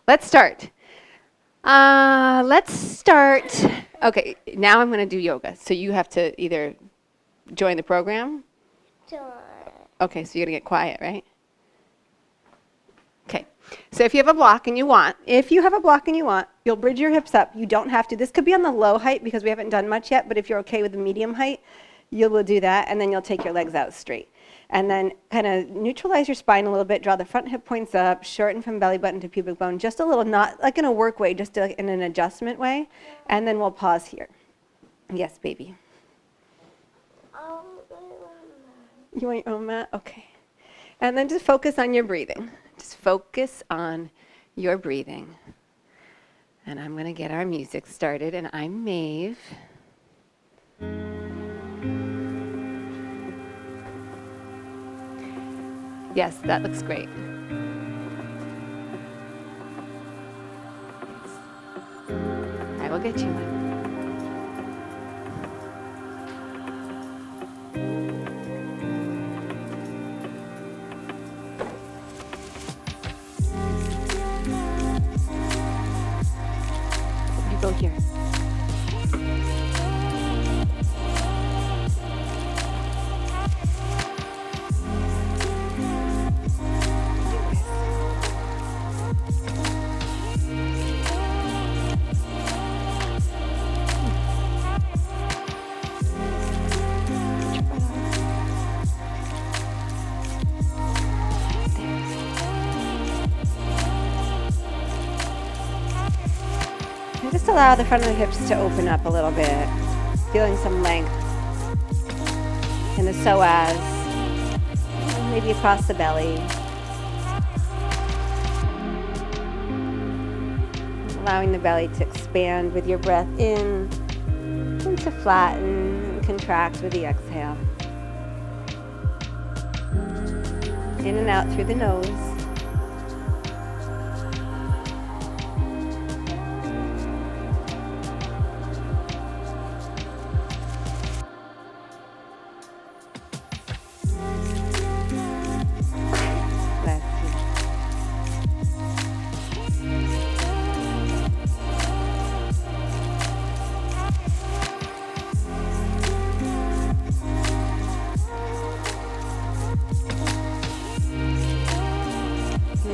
let's start. Let's start. Okay, now I'm going to do yoga. So you have to either join the program. Okay, so you're going to get quiet, right? Okay. So if you have a block and you want, you'll bridge your hips up. You don't have to. This could be on the low height because we haven't done much yet, but if you're okay with the medium height, you will do that, and then you'll take your legs out straight. And then kind of neutralize your spine a little bit, draw the front hip points up, shorten from belly button to pubic bone, just a little, not like in a work way, just in an adjustment way. And then we'll pause here. Yes, baby. You want your own mat? Okay. And then just focus on your breathing. Just focus on your breathing. And I'm going to get our music started, and I'm Maeve. Yes, that looks great. I will get you one. You go here. And just allow the front of the hips to open up a little bit, feeling some length in the psoas, maybe across the belly. Allowing the belly to expand with your breath in and to flatten and contract with the exhale. In and out through the nose.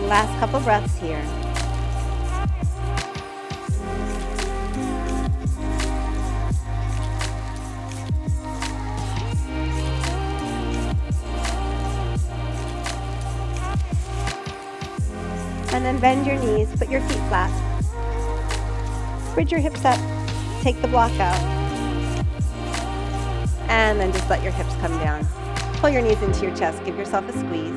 Last couple breaths here. And then bend your knees, put your feet flat. Bridge your hips up, take the block out. And then just let your hips come down. Pull your knees into your chest, give yourself a squeeze.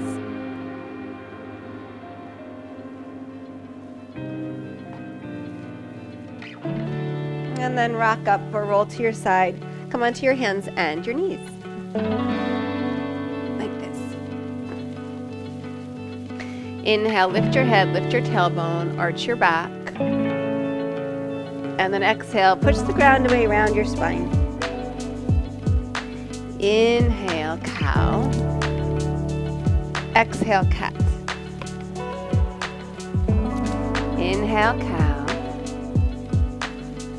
And then rock up or roll to your side. Come onto your hands and your knees. Like this. Inhale, lift your head, lift your tailbone, arch your back. And then exhale, push the ground away around your spine. Inhale, cow. Exhale, cat. Inhale, cow.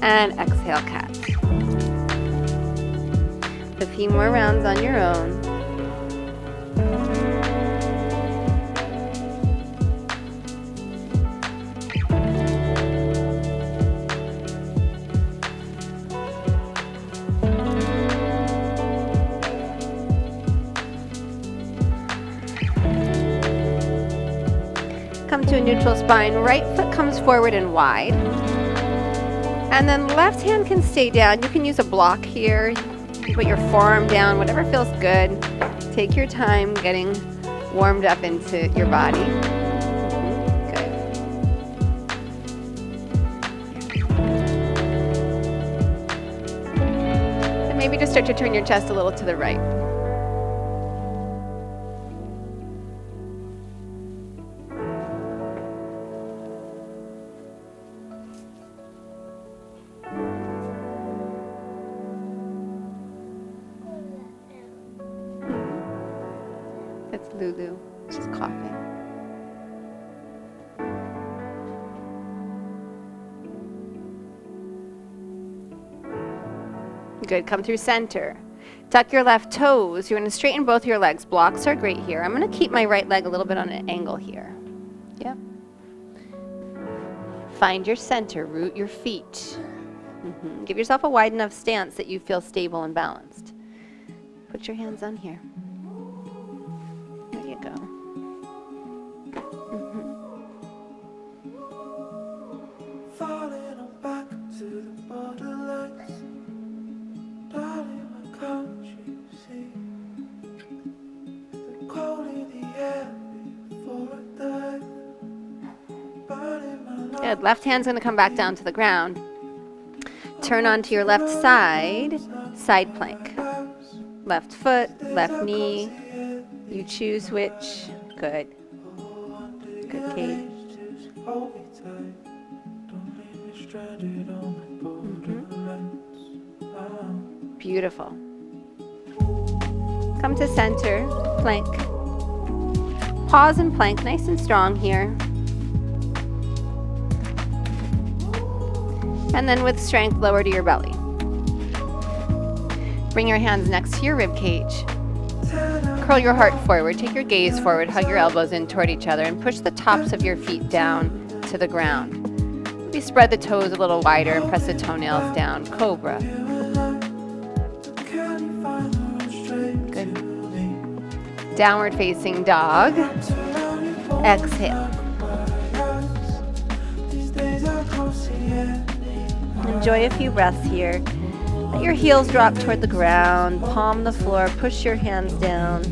And exhale, cat. A few more rounds on your own. Come to a neutral spine. Right foot comes forward and wide. And then left hand can stay down. You can use a block here. You put your forearm down, whatever feels good. Take your time getting warmed up into your body. Good. And maybe just start to turn your chest a little to the right. That's Lulu. She's coughing. Good, come through center. Tuck your left toes. You're going to straighten both your legs. Blocks are great here. I'm going to keep my right leg a little bit on an angle here. Yep. Find your center. Root your feet. Give yourself a wide enough stance that you feel stable and balanced. Put your hands on here. There you go. Falling back to the borderlands. Darling, why can't you see the cold in the air before I die? Burning my life. Good. Left hand's going to come back down to the ground. Turn onto your left side, side plank. Left foot, left knee. You choose which. Good. Good, Kate. Beautiful. Come to center, plank. Pause and plank, nice and strong here. And then with strength, lower to your belly. Bring your hands next to your rib cage. Curl your heart forward, take your gaze forward, hug your elbows in toward each other, and push the tops of your feet down to the ground. Maybe spread the toes a little wider and press the toenails down. Cobra. Good. Downward facing dog. Exhale. Enjoy a few breaths here. Let your heels drop toward the ground, palm the floor, push your hands down.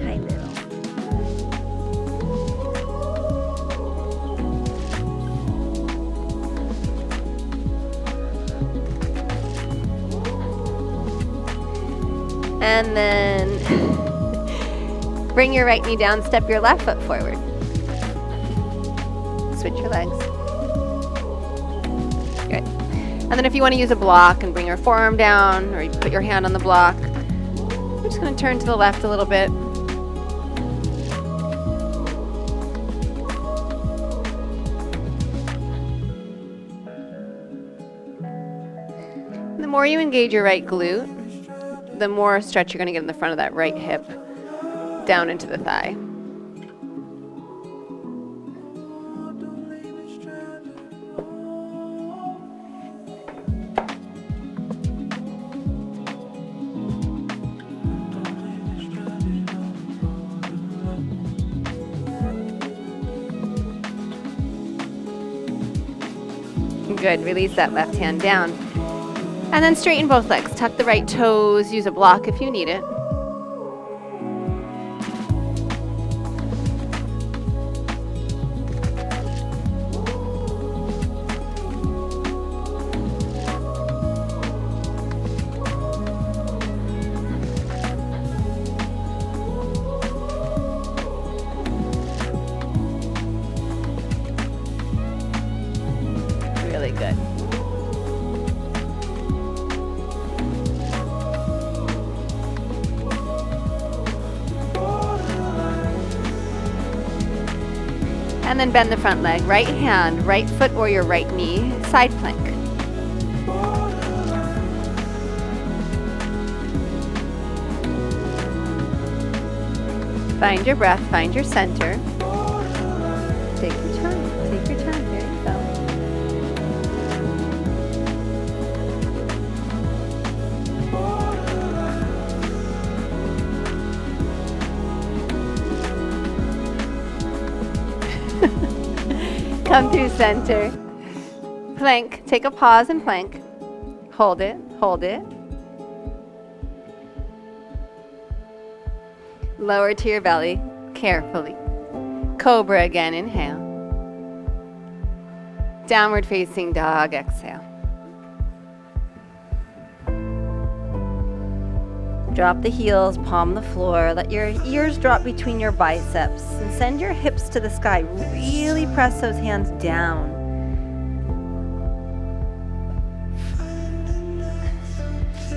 Hi, little. And then bring your right knee down, step your left foot forward. Switch your legs. Good. And then if you want to use a block and bring your forearm down, or you put your hand on the block, I'm just going to turn to the left a little bit. The more you engage your right glute, the more stretch you're going to get in the front of that right hip, down into the thigh. Good, release that left hand down. And then straighten both legs. Tuck the right toes, use a block if you need it. Really good. And then bend the front leg. Right hand, right foot or your right knee, side plank. Find your breath, find your center. Take your time, take your time. There you go. Come through center. Plank. Take a pause and plank. Hold it. Hold it. Lower to your belly. Carefully. Cobra again. Inhale. Downward facing dog. Exhale. Drop the heels, palm the floor. Let your ears drop between your biceps and send your hips to the sky. Really press those hands down.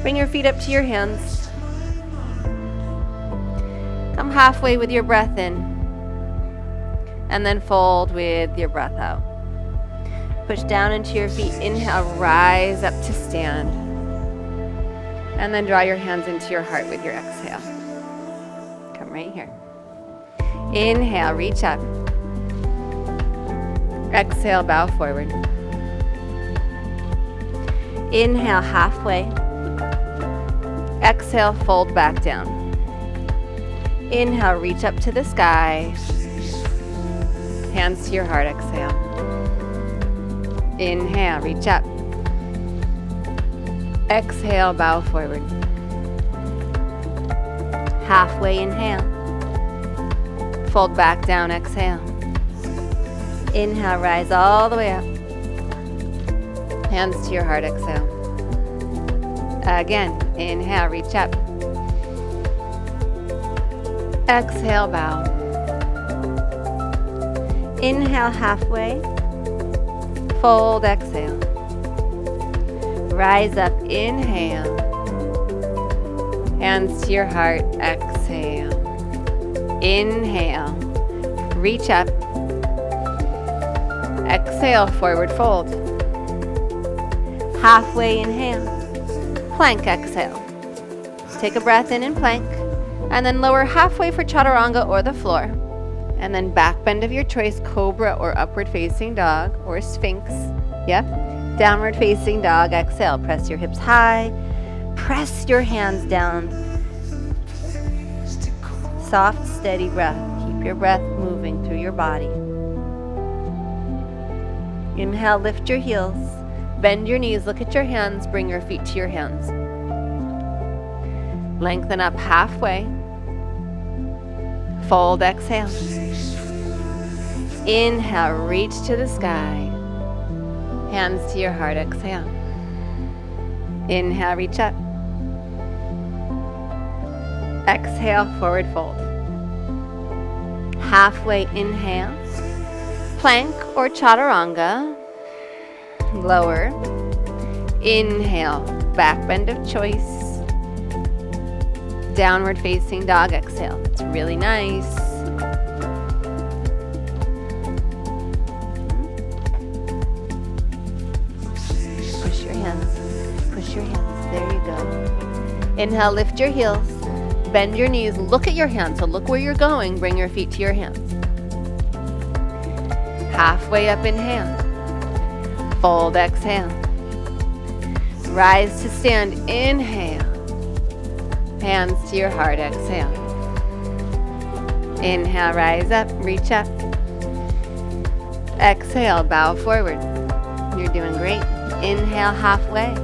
Bring your feet up to your hands. Come halfway with your breath in. And then fold with your breath out. Push down into your feet. Inhale, rise up to stand. And then draw your hands into your heart with your exhale. Come right here. Inhale, reach up. Exhale, bow forward. Inhale, halfway. Exhale, fold back down. Inhale, reach up to the sky. Hands to your heart, exhale. Inhale, reach up. Exhale, bow forward. Halfway inhale. Fold back down, exhale. Inhale, rise all the way up. Hands to your heart, exhale. Again, inhale, reach up. Exhale, bow. Inhale, halfway. Fold, exhale. Rise up, inhale. Hands to your heart, exhale. Inhale, reach up. Exhale, forward fold. Halfway inhale, plank exhale. Take a breath in and plank, and then lower halfway for chaturanga or the floor. And then back bend of your choice, cobra or upward facing dog or sphinx. Yep. Downward facing dog, exhale. Press your hips high. Press your hands down. Soft, steady breath. Keep your breath moving through your body. Inhale, lift your heels. Bend your knees, look at your hands, bring your feet to your hands. Lengthen up halfway. Fold, exhale. Inhale, reach to the sky. Hands to your heart, exhale. Inhale, reach up. Exhale, forward fold. Halfway inhale. Plank or chaturanga. Lower. Inhale, back bend of choice. Downward facing dog, exhale. It's really nice. Push your hands. Push your hands. There you go. Inhale, lift your heels. Bend your knees. Look at your hands. So look where you're going. Bring your feet to your hands. Halfway up, inhale. Fold, exhale. Rise to stand, inhale. Hands to your heart, exhale. Inhale, rise up, reach up. Exhale, bow forward. You're doing great. Inhale, halfway.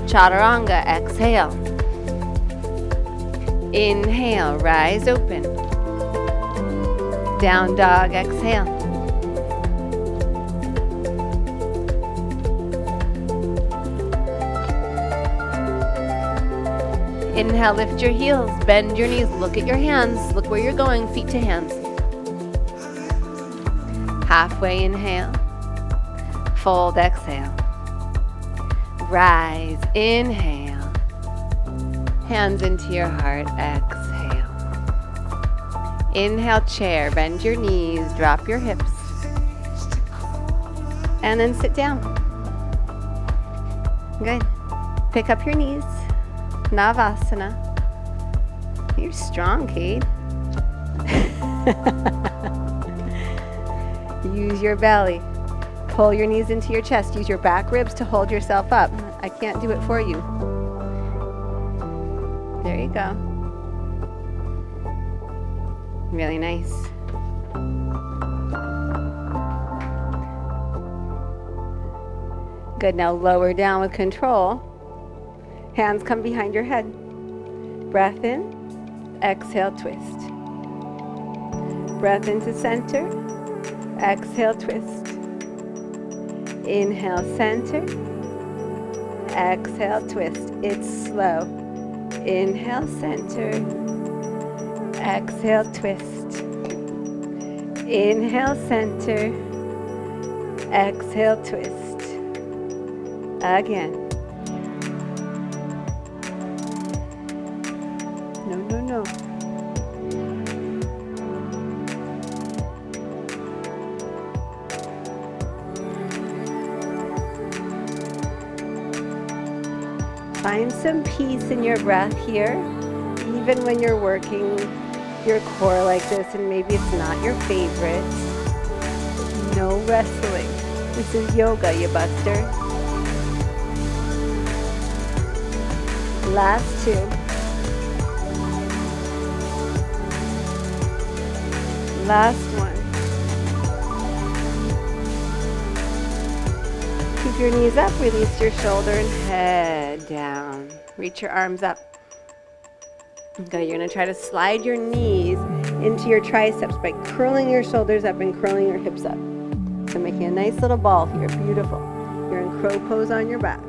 Chaturanga, exhale. Inhale, rise open. Down dog, exhale. Inhale, lift your heels, bend your knees, look at your hands, look where you're going, feet to hands. Halfway inhale, fold, exhale. Rise, inhale. Hands into your heart, exhale. Inhale, chair, bend your knees, drop your hips. And then sit down. Good. Pick up your knees. Navasana. You're strong, Kate. Use your belly. Pull your knees into your chest. Use your back ribs to hold yourself up. I can't do it for you. There you go. Really nice. Good, now lower down with control. Hands come behind your head. Breath in, exhale, twist. Breath into center, exhale, twist. Inhale, center, exhale, twist. It's slow. Inhale, center, exhale, twist. Inhale, center, exhale, twist. Again. No. Find some peace in your breath here, even when you're working your core like this and maybe it's not your favorite. No wrestling. This is yoga, you buster. Last two. Last one. Keep your knees up, release your shoulder and head down. Reach your arms up. Okay, you're gonna try to slide your knees into your triceps by curling your shoulders up and curling your hips up. So making a nice little ball here, beautiful. You're in crow pose on your back.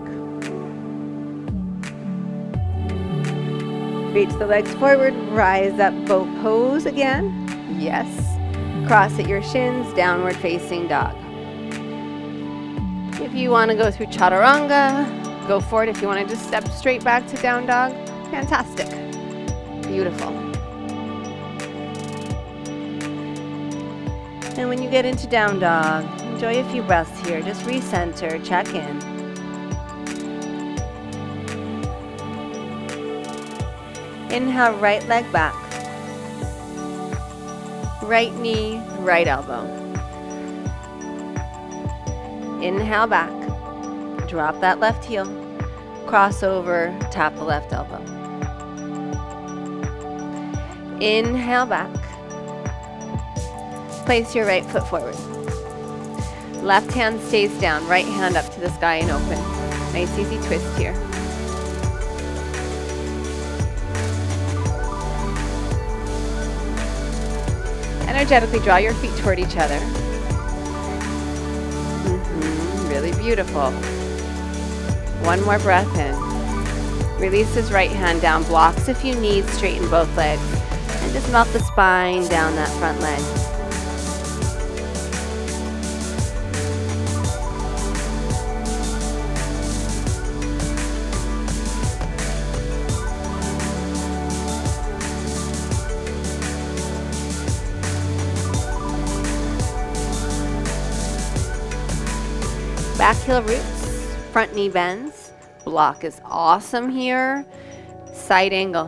Reach the legs forward, rise up, boat pose again. Yes. Cross at your shins, downward facing dog. If you want to go through chaturanga, go for it. If you want to just step straight back to down dog, fantastic. Beautiful. And when you get into down dog, enjoy a few breaths here. Just recenter, check in. Inhale, right leg back. Right knee, right elbow. Inhale back. Drop that left heel. Cross over, tap the left elbow. Inhale back. Place your right foot forward. Left hand stays down, right hand up to the sky and open. Nice easy twist here. Energetically draw your feet toward each other. Really beautiful. One more breath in. Release this right hand down, blocks if you need, straighten both legs. And just melt the spine down that front leg. Back heel roots, front knee bends. Block is awesome here. Side angle,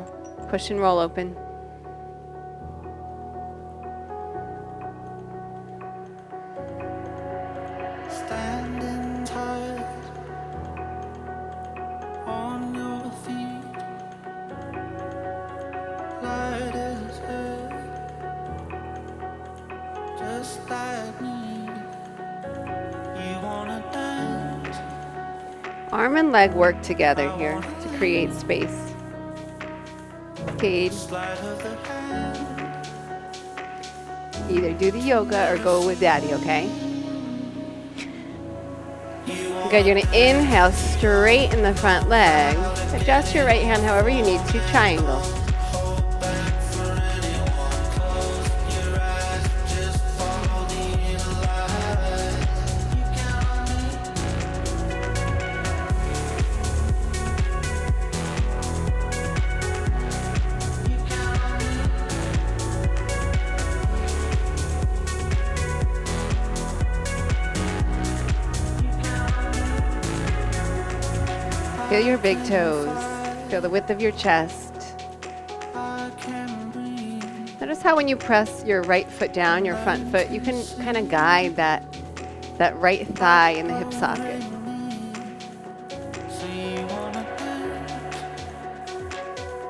push and roll open. Standing tight on your feet, light as air, just like me. You wanna dance? Arm and leg work together here to create space. Cage. Sleight of the hand. Either do the yoga or go with daddy, okay? Good, you're gonna inhale, straighten the front leg. Adjust your right hand however you need to, triangle. Feel your big toes. Feel the width of your chest. Notice how when you press your right foot down, your front foot, you can kind of guide that right thigh in the hip socket.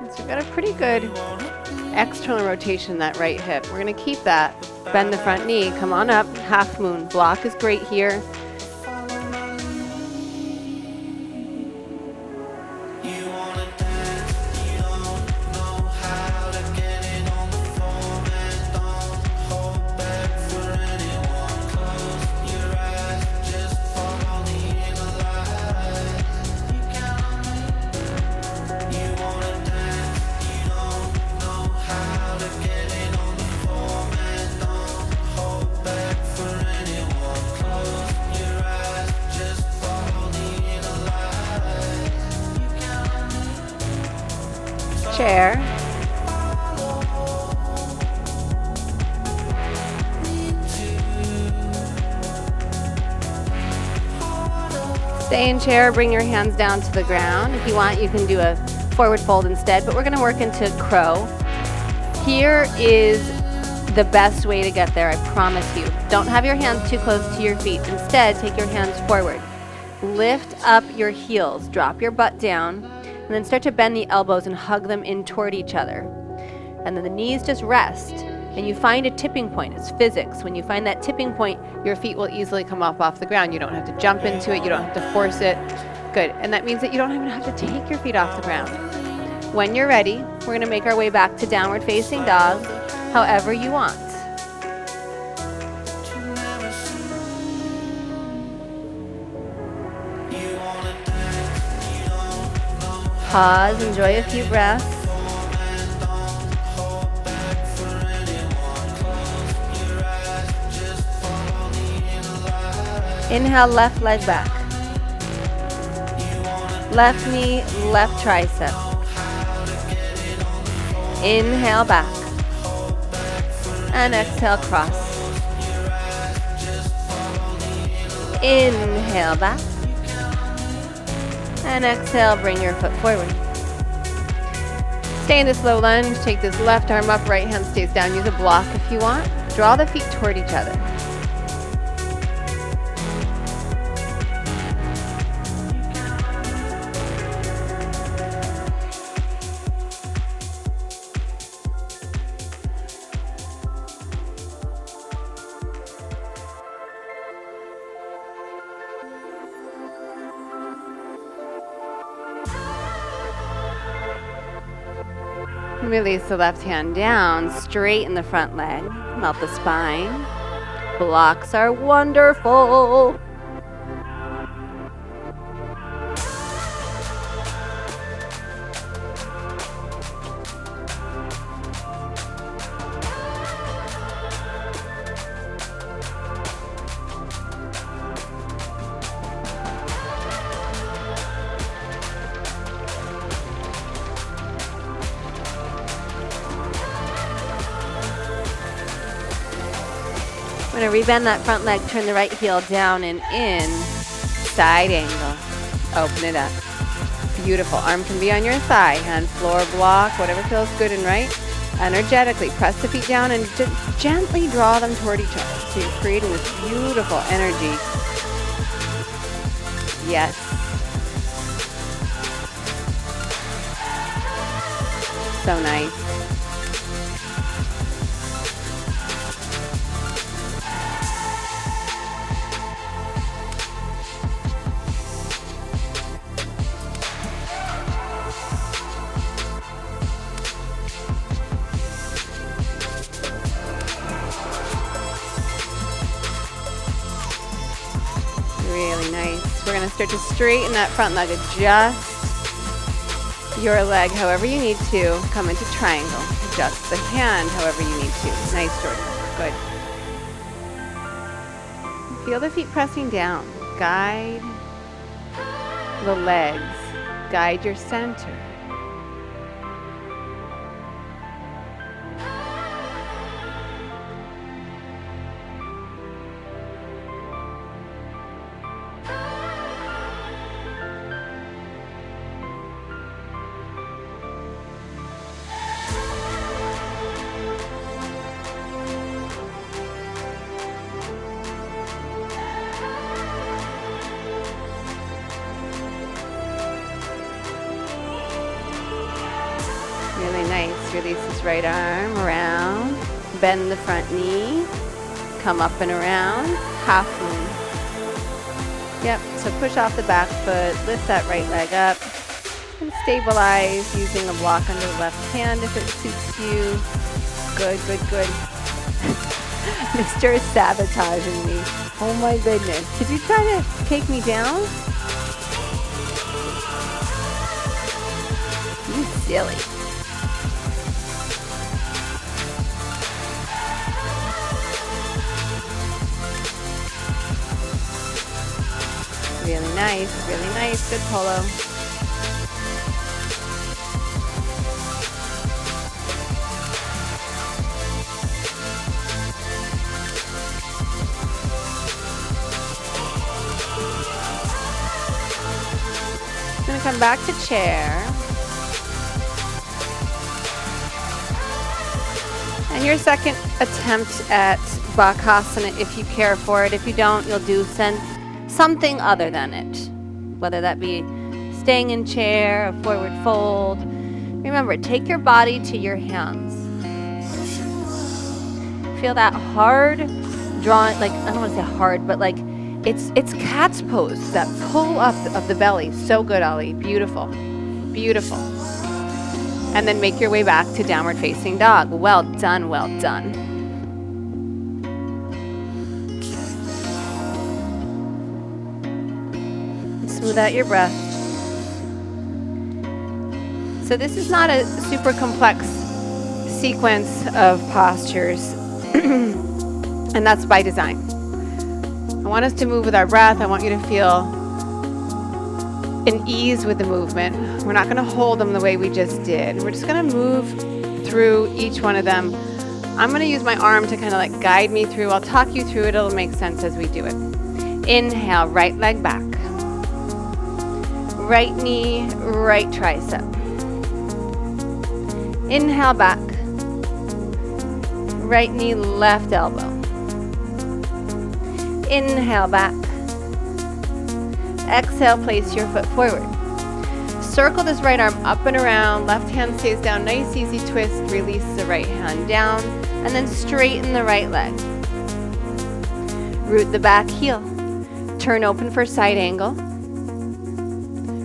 So we've got a pretty good external rotation in that right hip. We're going to keep that. Bend the front knee. Come on up. Half moon. Block is great here. Chair. Stay in chair, bring your hands down to the ground. If you want, you can do a forward fold instead, but we're gonna work into crow. Here is the best way to get there, I promise you. Don't have your hands too close to your feet. Instead, take your hands forward. Lift up your heels, drop your butt down, and then start to bend the elbows and hug them in toward each other. And then the knees just rest, and you find a tipping point. It's physics. When you find that tipping point, your feet will easily come up off the ground. You don't have to jump into it, you don't have to force it. Good, and that means that you don't even have to take your feet off the ground. When you're ready, we're gonna make our way back to downward facing dog, however you want. Pause, enjoy a few breaths. Inhale, left leg back. Left knee, left tricep. Inhale back. And exhale, cross. Inhale back. And exhale, bring your foot forward. Stay in this low lunge. Take this left arm up, right hand stays down. Use a block if you want. Draw the feet toward each other. Release the left hand down, straighten the front leg, melt the spine. Blocks are wonderful. We're going to rebend that front leg, turn the right heel down and in, side angle. Open it up. Beautiful. Arm can be on your thigh, hand, floor, block, whatever feels good and right. Energetically press the feet down and just gently draw them toward each other. So you're creating this beautiful energy. Yes. So nice. Really nice. We're going to start to straighten that front leg. Adjust your leg however you need to. Come into triangle. Adjust the hand however you need to. Nice, Jordan. Good. Feel the feet pressing down. Guide the legs. Guide your center. Really nice. Release this right arm around. Bend the front knee. Come up and around. Half moon. Yep. So push off the back foot. Lift that right leg up. And stabilize using a block under the left hand if it suits you. Good, good, good. Mr. Sabotaging me. Oh my goodness. Did you try to take me down? You silly. Really nice, really nice. Good polo. Come back to chair. And your second attempt at Bakasana, if you care for it. If you don't, you'll do something other than it. Whether that be staying in chair, a forward fold. Remember, take your body to your hands. Feel that hard drawing, like, I don't want to say hard, but like it's cat's pose, that pull up of the belly. So good, Ali. Beautiful. Beautiful. And then make your way back to downward facing dog. Well done, well done. Smooth out your breath. So this is not a super complex sequence of postures, and that's by design. I want us to move with our breath. I want you to feel an ease with the movement. We're not going to hold them the way we just did. We're just going to move through each one of them. I'm going to use my arm to kind of like guide me through. I'll talk you through it. It'll make sense as we do it. Inhale, right leg back. Right knee, right tricep. Inhale back. Right knee, left elbow. Inhale back. Exhale, place your foot forward. Circle this right arm up and around. Left hand stays down. Nice, easy twist. Release the right hand down. And then straighten the right leg. Root the back heel. Turn open for side angle.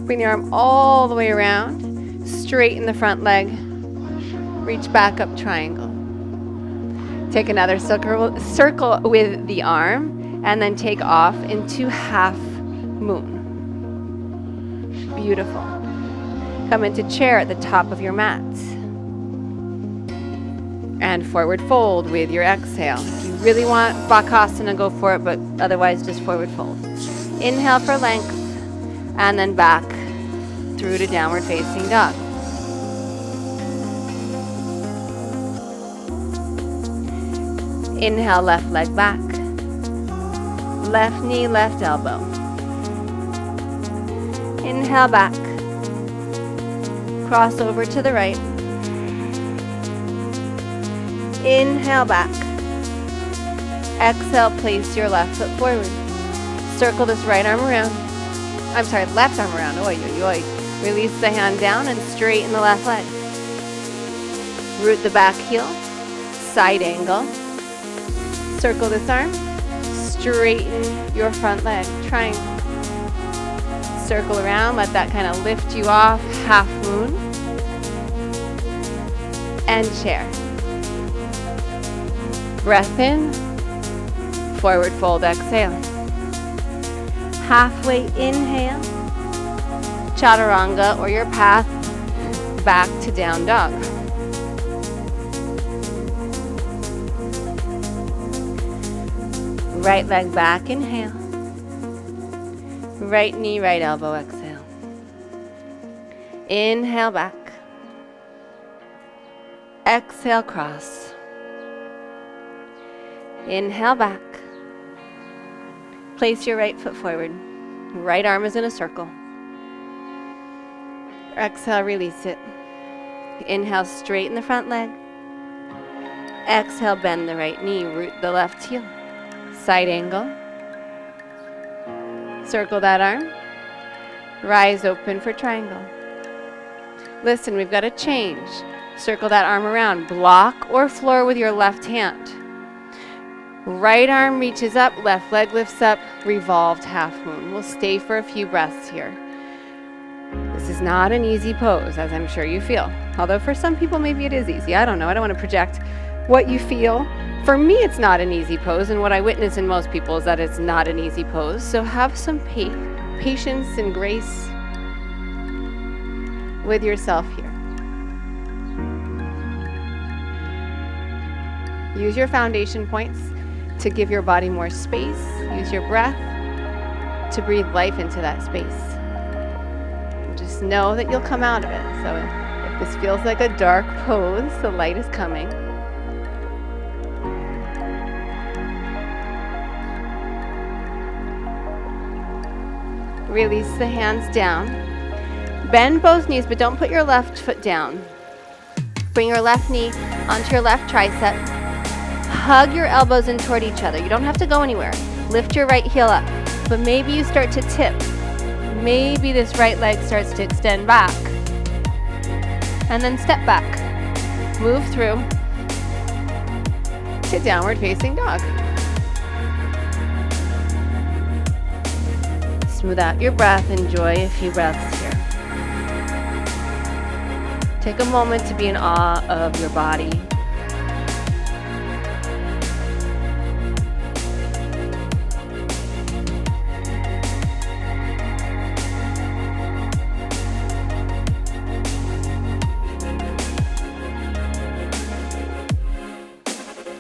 Bring the arm all the way around. Straighten the front leg. Reach back up, triangle. Take another circle with the arm. And then take off into half moon. Beautiful. Come into chair at the top of your mat. And forward fold with your exhale. If you really want Bakasana, go for it, but otherwise just forward fold. Inhale for length, and then back through to downward facing dog. Inhale, left leg back. Left knee, left elbow. Inhale back. Cross over to the right. Inhale back. Exhale, place your left foot forward. Circle this right arm around. I'm sorry, left arm around. Oi, oi, oi. Release the hand down and straighten the left leg. Root the back heel. Side angle. Circle this arm. Straighten your front leg. Triangle. Circle around. Let that kind of lift you off. Half moon. And chair. Breath in. Forward fold. Exhale. Halfway inhale. Chaturanga or your path back to down dog. Right leg back, inhale. Right knee, right elbow, exhale. Inhale back. Exhale, cross. Inhale back. Place your right foot forward. Right arm is in a circle. Exhale, release it. Inhale, straighten the front leg. Exhale, bend the right knee, root the left heel. Side angle. Circle that arm. Rise open for triangle. Listen, we've got to change. Circle that arm around. Block or floor with your left hand. Right arm reaches up, left leg lifts up, revolved half moon. We'll stay for a few breaths here. This is not an easy pose, as I'm sure you feel. Although for some people maybe it is easy. I don't know. I don't want to project what you feel. For me, it's not an easy pose, and what I witness in most people is that it's not an easy pose. So have some patience and grace with yourself here. Use your foundation points to give your body more space. Use your breath to breathe life into that space. And just know that you'll come out of it. So if this feels like a dark pose, the light is coming. Release the hands down. Bend both knees, but don't put your left foot down. Bring your left knee onto your left tricep. Hug your elbows in toward each other. You don't have to go anywhere. Lift your right heel up, but maybe you start to tip. Maybe this right leg starts to extend back. And then step back. Move through to downward facing dog. Smooth out your breath. Enjoy a few breaths here. Take a moment to be in awe of your body.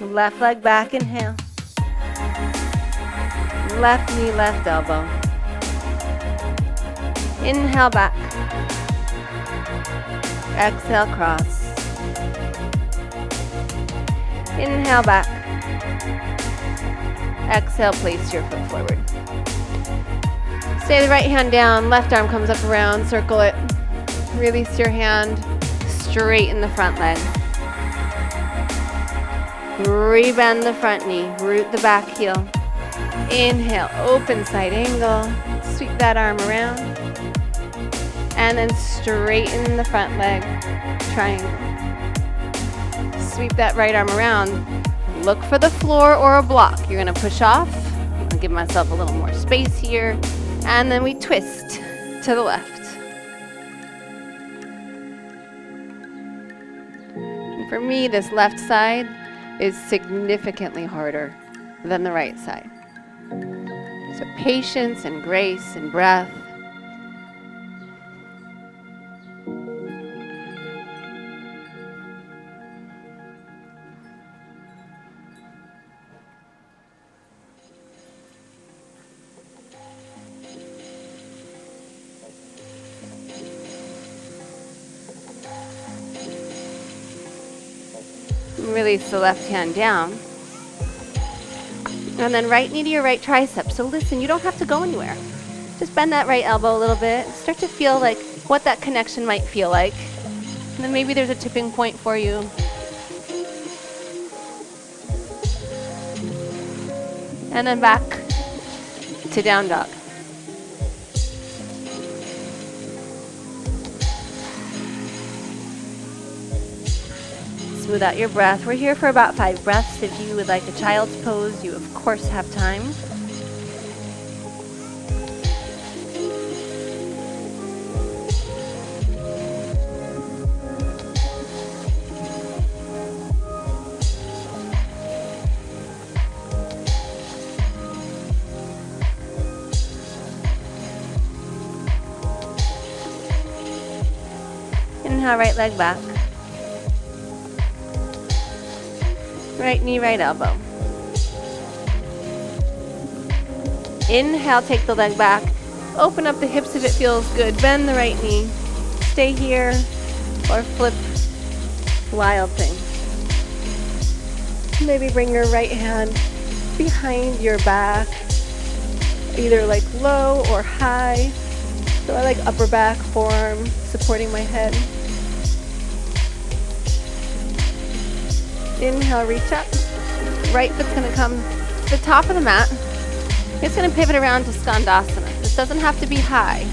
Left leg back, inhale. Left knee, left elbow. Inhale back. Exhale, cross. Inhale back. Exhale, place your foot forward. Stay the right hand down, left arm comes up around, circle it. Release your hand, straighten the front leg. Rebend the front knee, root the back heel. Inhale, open side angle. Sweep that arm around. And then straighten the front leg, triangle. Sweep that right arm around. Look for the floor or a block. You're gonna push off. I'll give myself a little more space here. And then we twist to the left. And for me, this left side is significantly harder than the right side. So patience and grace and breath. Release the left hand down. And then right knee to your right tricep. So listen, you don't have to go anywhere. Just bend that right elbow a little bit. Start to feel like what that connection might feel like. And then maybe there's a tipping point for you. And then back to down dog. Smooth out your breath. We're here for about 5 breaths. If you would like a child's pose, you of course have time. Inhale, right leg back. Right knee, right elbow. Inhale, take the leg back. Open up the hips if it feels good. Bend the right knee. Stay here or flip wild thing. Maybe bring your right hand behind your back, either like low or high. So I like upper back, forearm supporting my head. Inhale, reach up. Right foot's gonna come to the top of the mat. It's gonna pivot around to Skandasana. This doesn't have to be high.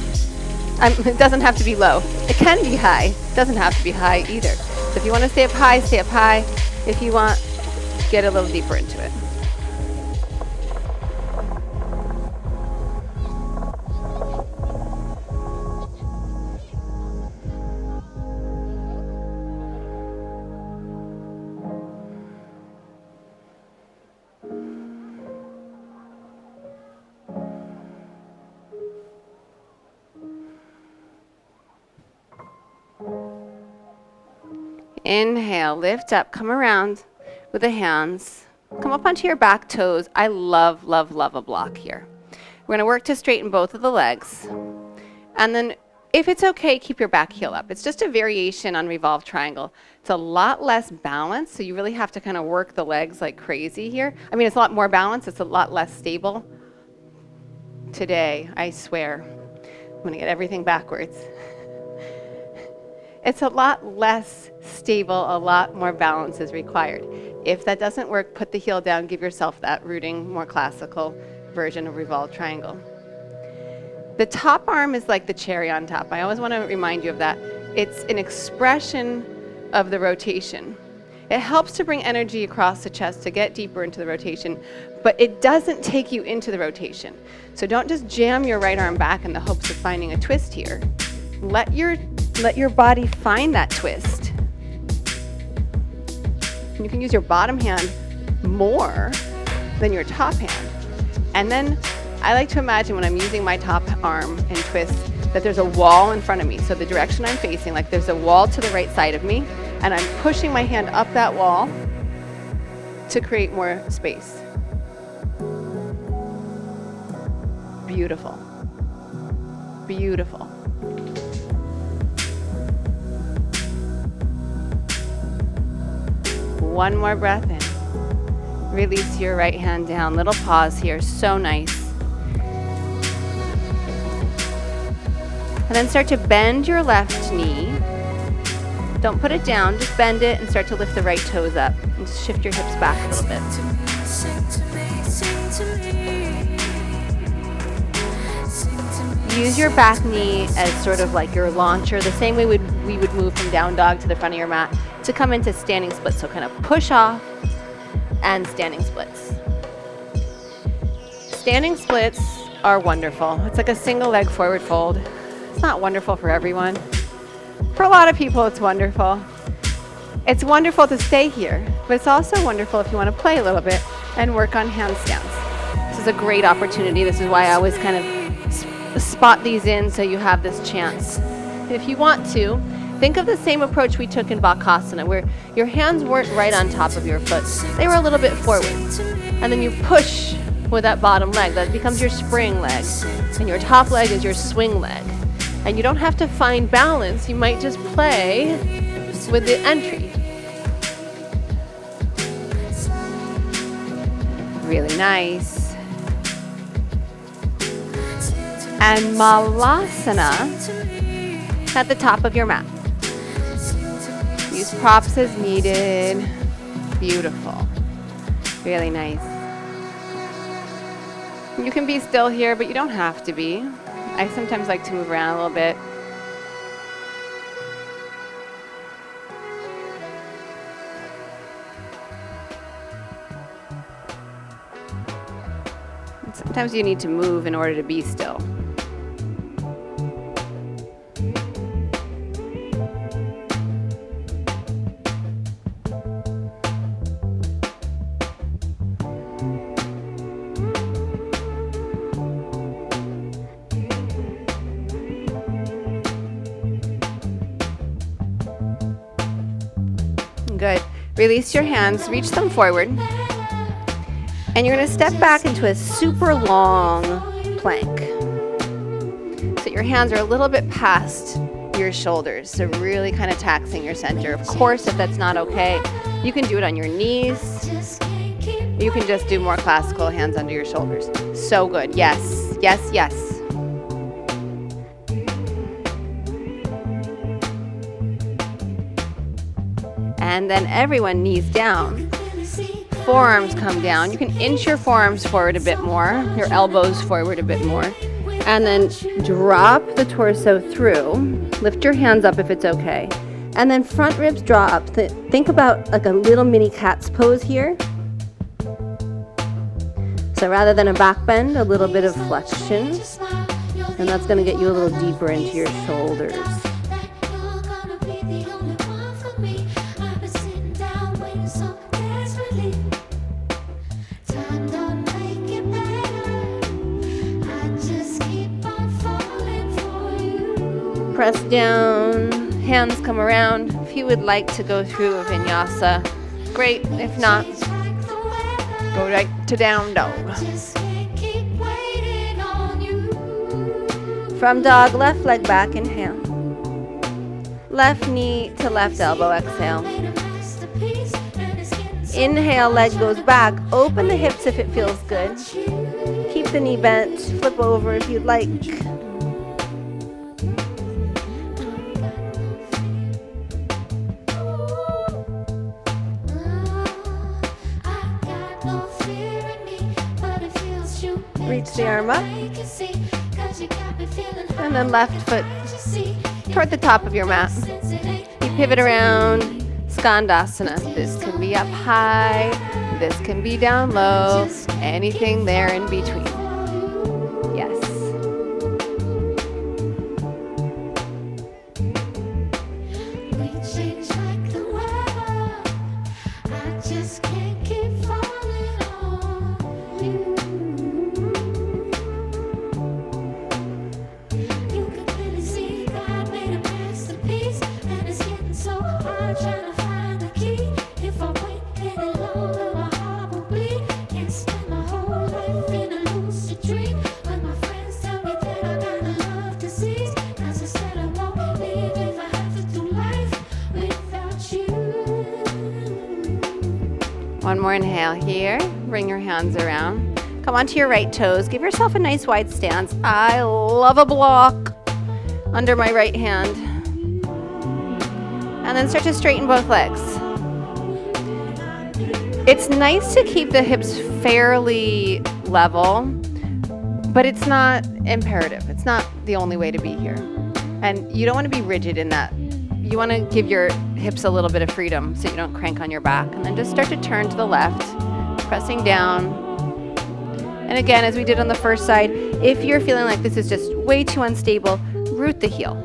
It doesn't have to be low. It can be high. It doesn't have to be high either. So if you wanna stay up high, stay up high. If you want, get a little deeper into it. Inhale, lift up, come around with the hands. Come up onto your back toes. I love, love, love a block here. We're gonna work to straighten both of the legs. And then if it's okay, keep your back heel up. It's just a variation on revolved triangle. It's a lot less balance, so you really have to kind of work the legs like crazy here. I mean, it's a lot more balance, it's a lot less stable. Today, I swear, I'm gonna get everything backwards. It's a lot less stable, a lot more balance is required. If that doesn't work, put the heel down, give yourself that rooting, more classical version of revolved triangle. The top arm is like the cherry on top. I always want to remind you of that. It's an expression of the rotation. It helps to bring energy across the chest to get deeper into the rotation, but it doesn't take you into the rotation. So don't just jam your right arm back in the hopes of finding a twist here. Let your body find that twist. And you can use your bottom hand more than your top hand. And then I like to imagine when I'm using my top arm and twist that there's a wall in front of me. So the direction I'm facing, like there's a wall to the right side of me, and I'm pushing my hand up that wall to create more space. Beautiful. Beautiful. One more breath in. Release your right hand down. Little pause here. So nice. And then start to bend your left knee. Don't put it down, just bend it and start to lift the right toes up. And shift your hips back a little bit. Use your back knee as sort of like your launcher, the same way we would move from down dog to the front of your mat to come into standing splits. So kind of push off and standing splits. Standing splits are wonderful. It's like a single leg forward fold. It's not wonderful for everyone. For a lot of people, it's wonderful. It's wonderful to stay here, but it's also wonderful if you want to play a little bit and work on handstands. This is a great opportunity. This is why I always kind of spot these in so you have this chance. If you want to, think of the same approach we took in Bakasana, where your hands weren't right on top of your foot. They were a little bit forward. And then you push with that bottom leg. That becomes your spring leg. And your top leg is your swing leg. And you don't have to find balance. You might just play with the entry. Really nice. And Malasana at the top of your mat. Use props as needed. Beautiful. Really nice. You can be still here, but you don't have to be. I sometimes like to move around a little bit. And sometimes you need to move in order to be still. Good. Release your hands, reach them forward. And you're going to step back into a super long plank. So your hands are a little bit past your shoulders, so really kind of taxing your center. Of course, if that's not okay, you can do it on your knees. You can just do more classical, hands under your shoulders. So good. Yes, yes, yes. And then everyone knees down. Forearms come down. You can inch your forearms forward a bit more, your elbows forward a bit more. And then drop the torso through. Lift your hands up if it's okay. And then front ribs draw up. Think about like a little mini cat's pose here. So rather than a back bend, a little bit of flexion. And that's going to get you a little deeper into your shoulders. Press down, hands come around. If you would like to go through a vinyasa, great. If not, go right to down dog. From dog, left leg back, inhale. Left knee to left elbow, exhale. Inhale, leg goes back. Open the hips if it feels good. Keep the knee bent, flip over if you'd like. Reach the arm up. And then left foot toward the top of your mat. You pivot around, Skandasana. This can be up high, this can be down low, anything there in between. Yes. One more inhale here. Bring your hands around. Come onto your right toes. Give yourself a nice wide stance. I love a block under my right hand. And then start to straighten both legs. It's nice to keep the hips fairly level, but it's not imperative. It's not the only way to be here. And you don't want to be rigid in that. You want to give your hips a little bit of freedom so you don't crank on your back. And then just start to turn to the left, pressing down. And again, as we did on the first side, if you're feeling like this is just way too unstable, root the heel.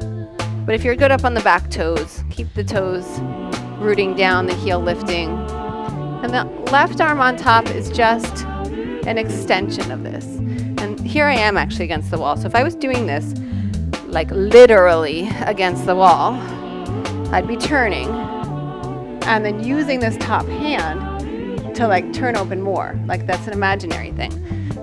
But if you're good up on the back toes, keep the toes rooting down, the heel lifting. And the left arm on top is just an extension of this. And here I am actually against the wall. So if I was doing this, like literally against the wall, I'd be turning and then using this top hand to like turn open more. Like that's an imaginary thing.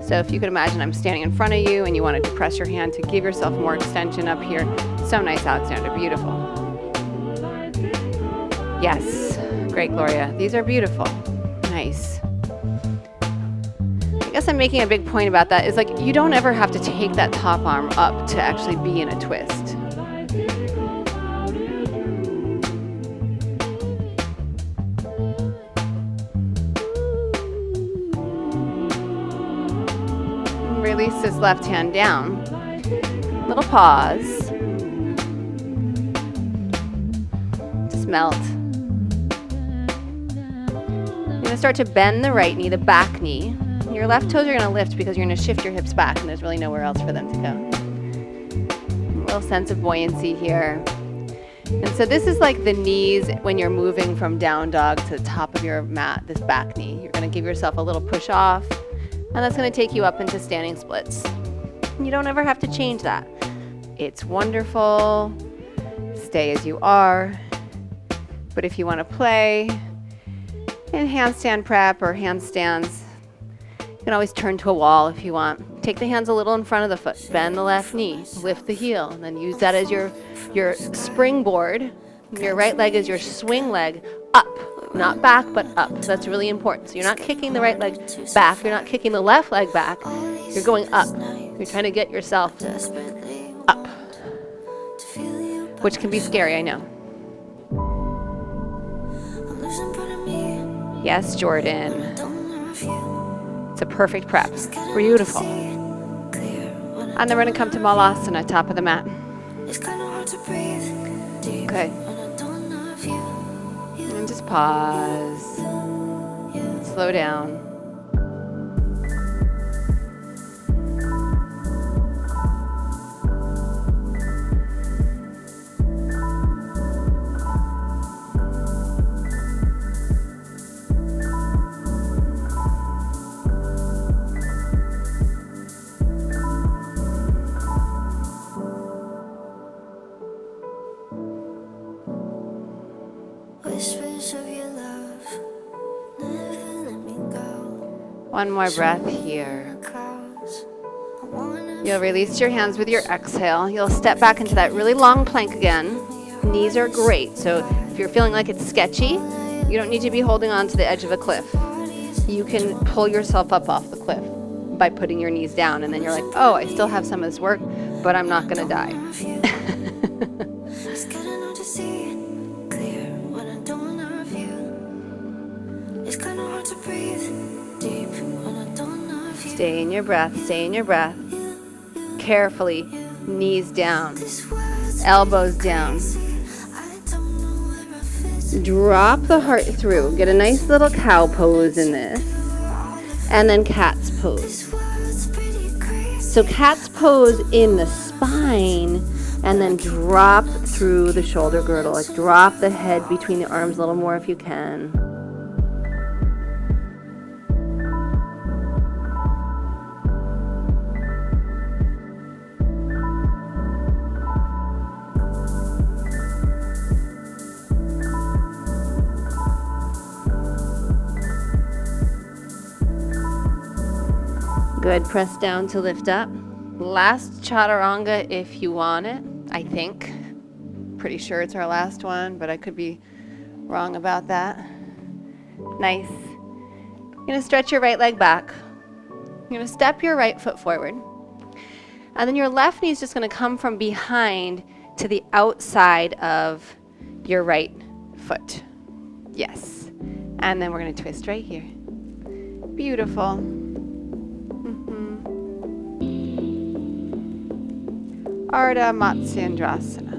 So if you could imagine I'm standing in front of you and you wanted to press your hand to give yourself more extension up here. So nice, Alexander, beautiful. Yes, great, Gloria. These are beautiful, nice. I guess I'm making a big point about that is like you don't ever have to take that top arm up to actually be in a twist. Release this left hand down. Little pause. Just melt. You're going to start to bend the right knee, the back knee. Your left toes are going to lift because you're going to shift your hips back and there's really nowhere else for them to go. A little sense of buoyancy here. And so this is like the knees when you're moving from down dog to the top of your mat, this back knee. You're going to give yourself a little push off. And that's going to take you up into standing splits. You don't ever have to change that. It's wonderful. Stay as you are. But if you want to play in handstand prep or handstands, you can always turn to a wall if you want. Take the hands a little in front of the foot. Bend the left knee. Lift the heel. And then use that as your springboard. Your right leg is your swing leg up. Not back, but up. So that's really important. So you're not kicking the right leg back. You're not kicking the left leg back. You're going up. You're trying to get yourself up, which can be scary, I know. Yes, Jordan. It's a perfect prep. Beautiful. And then we're going to come to Malasana, top of the mat. Okay. And just pause. Slow down. One more breath here. You'll release your hands with your exhale. You'll step back into that really long plank again. Knees are great. So if you're feeling like it's sketchy, you don't need to be holding on to the edge of a cliff. You can pull yourself up off the cliff by putting your knees down. And then you're like, oh, I still have some of this work, but I'm not going to die. Stay in your breath, stay in your breath. Carefully, knees down, elbows down. Drop the heart through. Get a nice little cow pose in this. And then cat's pose. So cat's pose in the spine, and then drop through the shoulder girdle. Like drop the head between the arms a little more if you can. Good, press down to lift up. Last chaturanga if you want it, I think. Pretty sure it's our last one, but I could be wrong about that. Nice. You're gonna stretch your right leg back. You're gonna step your right foot forward. And then your left knee is just gonna come from behind to the outside of your right foot. Yes. And then we're gonna twist right here. Beautiful. Ardha Matsyendrasana.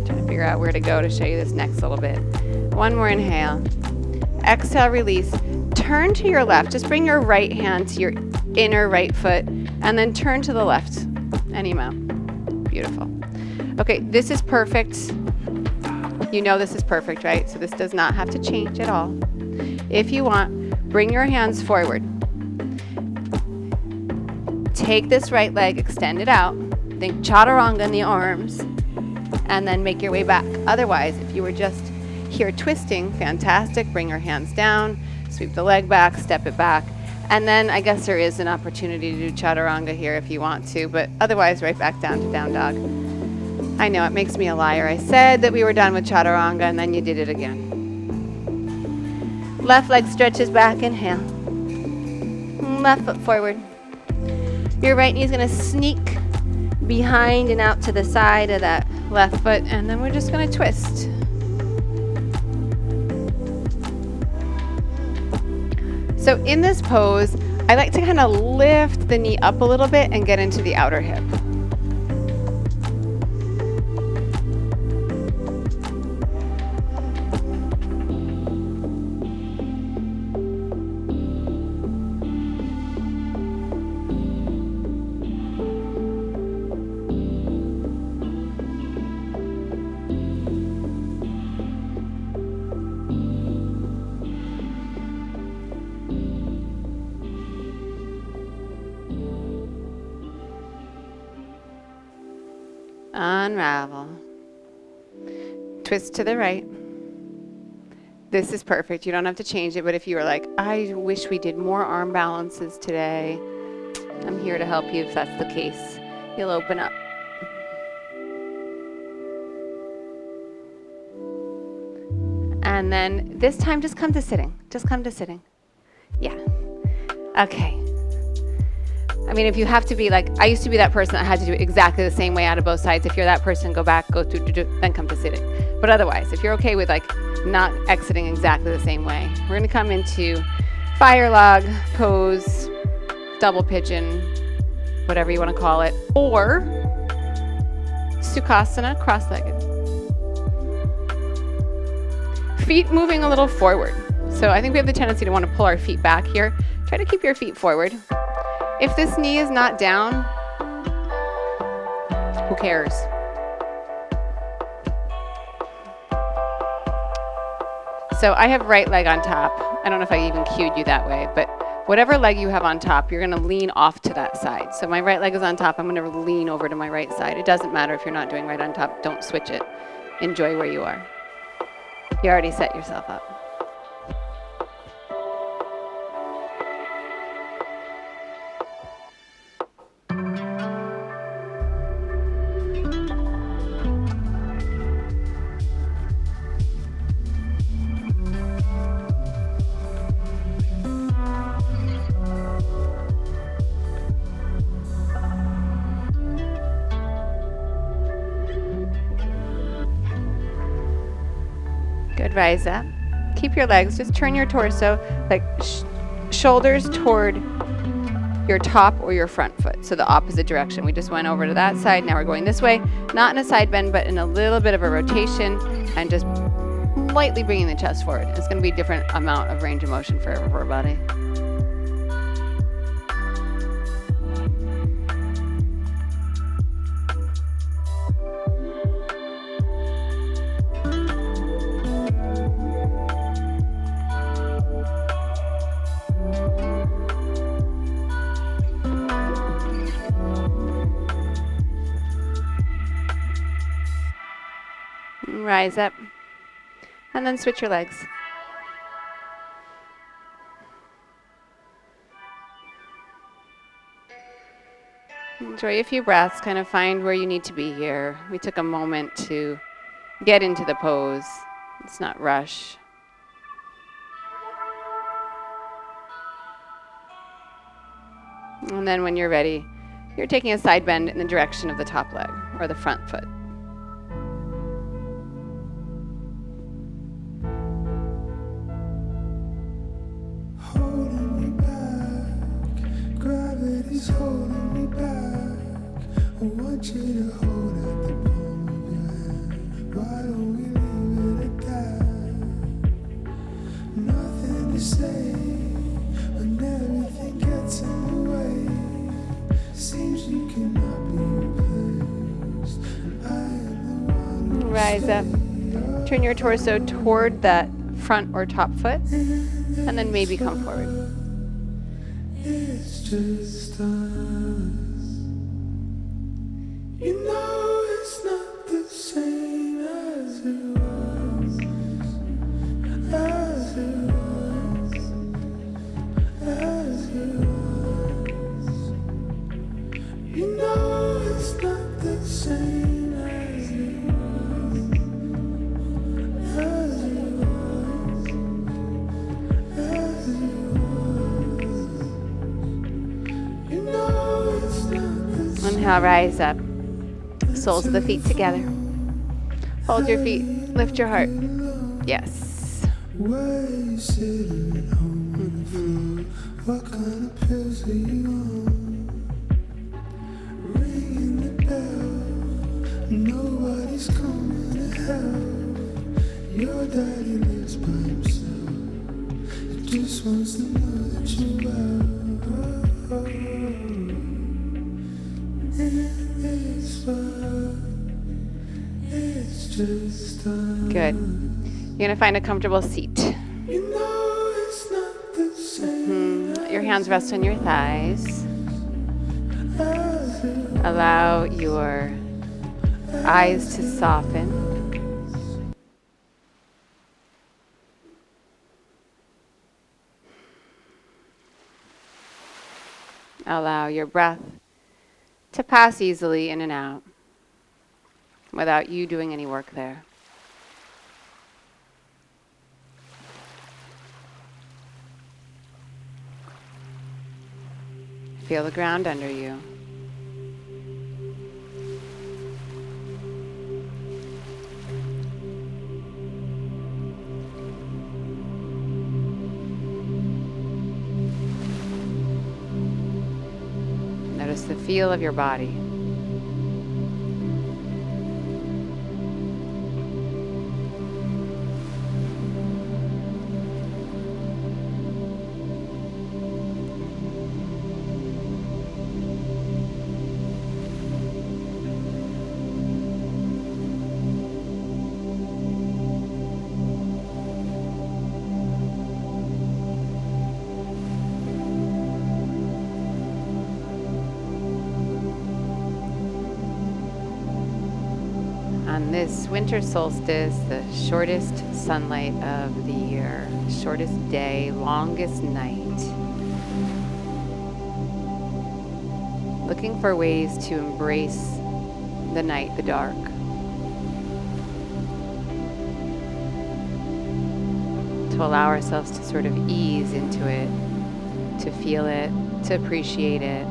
Trying to figure out where to go to show you this next little bit. One more inhale. Exhale, release. Turn to your left. Just bring your right hand to your inner right foot and then turn to the left. Any amount. Beautiful. Okay, this is perfect. You know this is perfect, right? So this does not have to change at all. If you want, bring your hands forward. Take this right leg, extend it out. Think chaturanga in the arms and then make your way back. Otherwise, if you were just here twisting, fantastic. Bring your hands down, sweep the leg back, step it back. And then I guess there is an opportunity to do chaturanga here if you want to, but otherwise right back down to down dog. I know it makes me a liar. I said that we were done with chaturanga and then you did it again. Left leg stretches back, inhale. Left foot forward. Your right knee is gonna sneak behind and out to the side of that left foot, and then we're just gonna twist. So in this pose, I like to kind of lift the knee up a little bit and get into the outer hip. Unravel. Twist to the right. This is perfect. You don't have to change it, but if you were like, I wish we did more arm balances today, I'm here to help you if that's the case. You'll open up. And then this time, just come to sitting. Just come to sitting. Yeah. Okay. I mean, if you have to be like, I used to be that person that had to do it exactly the same way out of both sides. If you're that person, go back, go through, then come to sitting. But otherwise, if you're okay with like not exiting exactly the same way, we're going to come into fire log pose, double pigeon, whatever you want to call it, or Sukhasana, cross-legged. Feet moving a little forward. So I think we have the tendency to want to pull our feet back here. Try to keep your feet forward. If this knee is not down, who cares? So I have right leg on top. I don't know if I even cued you that way, but whatever leg you have on top, you're gonna lean off to that side. So my right leg is on top, I'm gonna lean over to my right side. It doesn't matter if you're not doing right on top, don't switch it. Enjoy where you are. You already set yourself up. Good, rise up. Keep your legs, just turn your torso, like shoulders toward your top or your front foot, so the opposite direction. We just went over to that side, now we're going this way, not in a side bend, but in a little bit of a rotation, and just lightly bringing the chest forward. It's going to be a different amount of range of motion for every body. Rise up, and then switch your legs. Enjoy a few breaths, kind of find where you need to be here. We took a moment to get into the pose. Let's not rush. And then when you're ready, you're taking a side bend in the direction of the top leg or the front foot. Holding me back. I want you to hold out the palm of your hand. Why don't we leave it at that? Nothing to say when everything gets in the way. Seems you cannot be replaced. And I am the one who rise up. Turn your torso toward that front or top foot, and then maybe come forward. It's just us. You know it's not the same as it was. As it was. As it was. You know it's not the same as it was. As it was. As it was. Inhale, rise up. Soles of the feet together. Hold your feet. Lift your heart. Yes. What kind of pills are you on? Ringing the bell. Nobody's coming to help. Your daddy lives by himself. He just wants to know that you're well. Good. You're going to find a comfortable seat. Your hands rest on your thighs. Allow your eyes to soften. Allow your breath to pass easily in and out without you doing any work there. Feel the ground under you. Notice the feel of your body. On this winter solstice, the shortest sunlight of the year, shortest day, longest night. Looking for ways to embrace the night, the dark. To allow ourselves to sort of ease into it, to feel it, to appreciate it.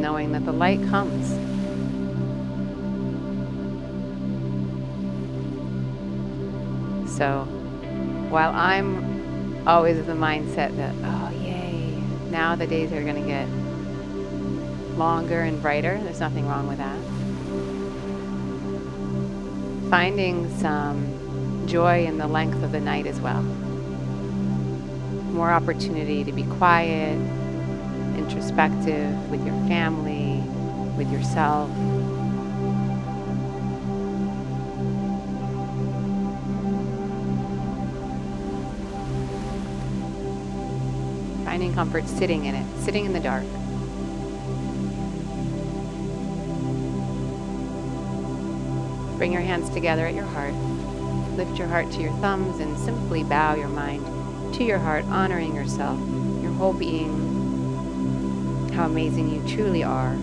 knowing that the light comes. So while I'm always of the mindset that, oh yay, now the days are going to get longer and brighter, there's nothing wrong with that. Finding some joy in the length of the night as well. More opportunity to be quiet, introspective with your family, with yourself. Finding comfort sitting in it, sitting in the dark. Bring your hands together at your heart. Lift your heart to your thumbs and simply bow your mind to your heart, honoring yourself, your whole being, how amazing you truly are.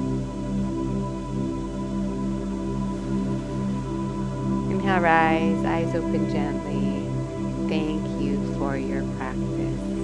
Inhale, rise, eyes open gently. Thank you for your practice.